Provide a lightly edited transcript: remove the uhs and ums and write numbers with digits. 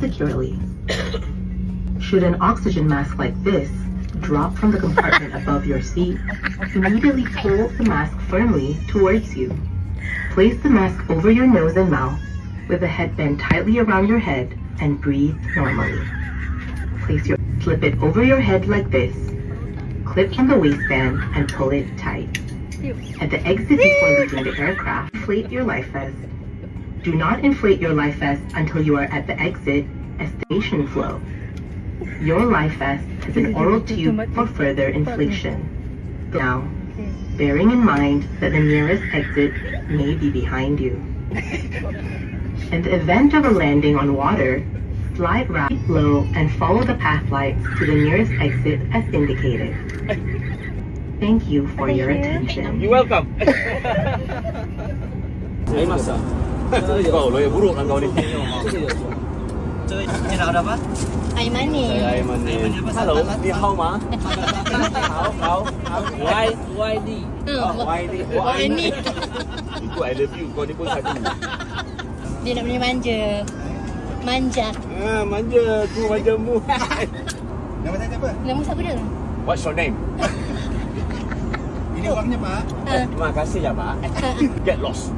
securely. Should an oxygen mask like this drop from the compartment above your seat, immediately pull the mask firmly towards you. Place the mask over your nose and mouth with the head bent tightly around your head and breathe normally. Slip it over your head like this, clip from the waistband and pull it tight. At the exit before leaving the aircraft, inflate your life vest. Do not inflate your life vest until you are at the exit as station flow. Your life vest has an oral tube for further inflation. Now, bearing in mind that the nearest exit may be behind you. In the event of a landing on water, slide right low and follow the path lights to the nearest exit as indicated. Thank you for your attention. You're welcome. Air masak. Kau loh yang buruk kan kau ni. Ini ada apa? Air manis. Air manis. Hello, ni hao ma? Hao. YD. YD. Itu I love you. Kau ni pun satu. Dia nak punya manja. Manja. Manja. Aku manjamu. Nama tadi apa? Nama siapa dia? What's your name? Ini orangnya, Pak. Terima kasih ya, Pak. Get lost.